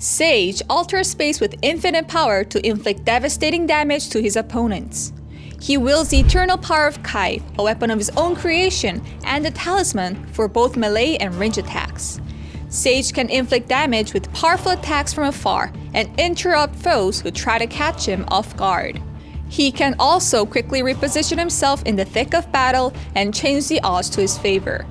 Sage alters space with infinite power to inflict devastating damage to his opponents. He wields the eternal power of Kai, a weapon of his own creation and a talisman for both melee and range attacks. Sage can inflict damage with powerful attacks from afar and interrupt foes who try to catch him off guard. He can also quickly reposition himself in the thick of battle and change the odds to his favor.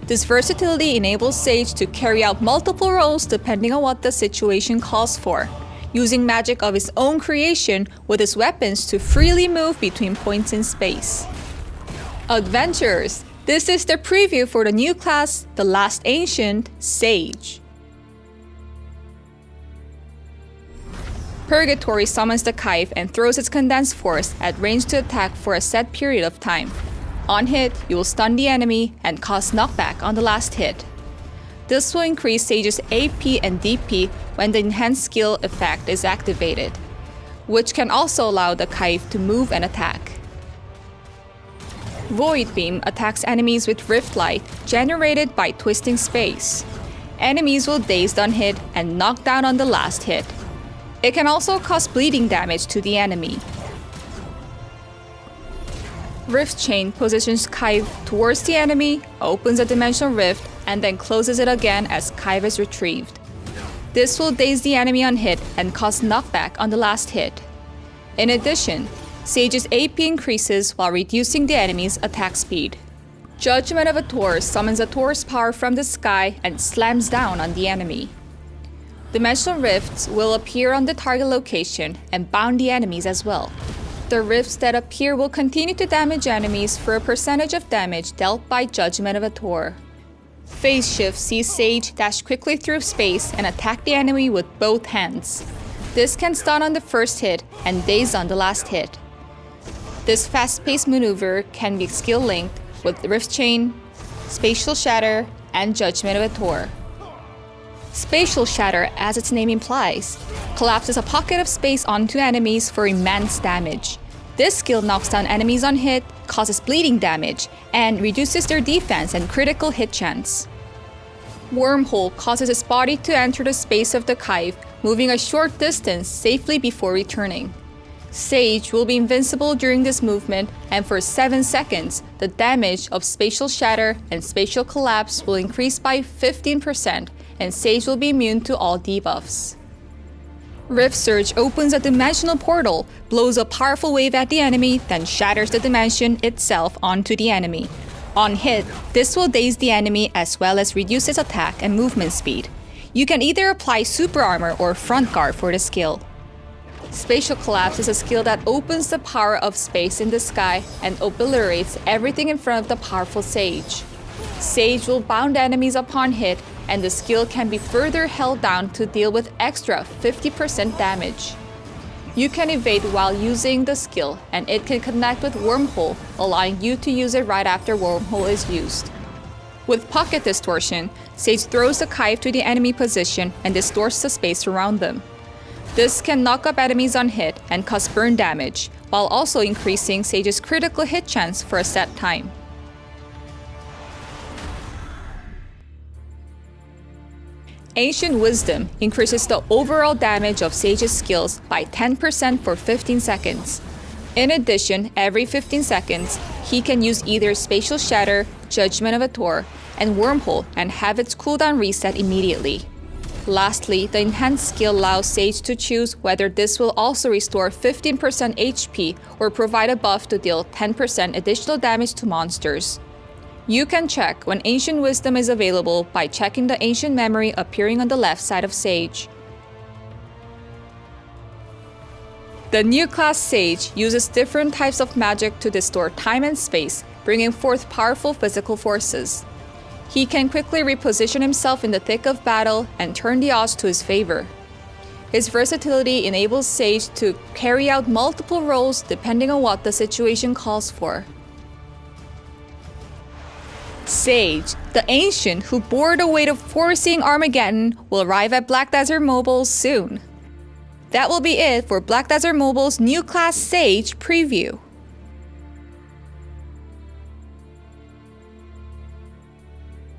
This versatility enables Sage to carry out multiple roles depending on what the situation calls for, using magic of his own creation with his weapons to freely move between points in space. Adventurers, this is the preview for the new class, the last ancient, Sage. Purgatory summons the Kite and throws its condensed force at range to attack for a set period of time. On hit, you will stun the enemy and cause knockback on the last hit. This will increase Sage's AP and DP when the enhanced skill effect is activated, which can also allow the Kite to move and attack. Void Beam attacks enemies with Rift Light generated by twisting space. Enemies will dazed on hit and knocked down on the last hit. It can also cause bleeding damage to the enemy. Rift Chain positions Kite towards the enemy, opens a dimensional rift, and then closes it again as Kite is retrieved. This will daze the enemy on hit and cause knockback on the last hit. In addition, Sage's AP increases while reducing the enemy's attack speed. Judgment of a Taurus summons a Taurus power from the sky and slams down on the enemy. Dimensional rifts will appear on the target location and bound the enemies as well. The rifts that appear will continue to damage enemies for a percentage of damage dealt by Judgment of a Taur. Phase Shift sees Sage dash quickly through space and attack the enemy with both hands. This can stun on the first hit and daze on the last hit. This fast-paced maneuver can be skill-linked with Rift Chain, Spatial Shatter, and Judgment of a Taur. Spatial Shatter, as its name implies, collapses a pocket of space onto enemies for immense damage. This skill knocks down enemies on hit, causes bleeding damage, and reduces their defense and critical hit chance. Wormhole causes its body to enter the space of the Kite, moving a short distance safely before returning. Sage will be invincible during this movement, and for 7 seconds, the damage of Spatial Shatter and Spatial Collapse will increase by 15%, and Sage will be immune to all debuffs. Rift Surge opens a dimensional portal, blows a powerful wave at the enemy, then shatters the dimension itself onto the enemy. On hit, this will daze the enemy as well as reduce its attack and movement speed. You can either apply Super Armor or Front Guard for the skill. Spatial Collapse is a skill that opens the power of space in the sky and obliterates everything in front of the powerful Sage. Sage will bound enemies upon hit, and the skill can be further held down to deal with extra 50% damage. You can evade while using the skill, and it can connect with Wormhole, allowing you to use it right after Wormhole is used. With Pocket Distortion, Sage throws the Kite to the enemy position and distorts the space around them. This can knock up enemies on hit and cause burn damage, while also increasing Sage's critical hit chance for a set time. Ancient Wisdom increases the overall damage of Sage's skills by 10% for 15 seconds. In addition, every 15 seconds, he can use either Spatial Shatter, Judgment of a Taur, and Wormhole and have its cooldown reset immediately. Lastly, the enhanced skill allows Sage to choose whether this will also restore 15% HP or provide a buff to deal 10% additional damage to monsters. You can check when Ancient Wisdom is available by checking the Ancient Memory appearing on the left side of Sage. The new class Sage uses different types of magic to distort time and space, bringing forth powerful physical forces. He can quickly reposition himself in the thick of battle and turn the odds to his favor. His versatility enables Sage to carry out multiple roles depending on what the situation calls for. Sage, the Ancient who bore the weight of foreseeing Armageddon, will arrive at Black Desert Mobile soon. That will be it for Black Desert Mobile's new class Sage preview.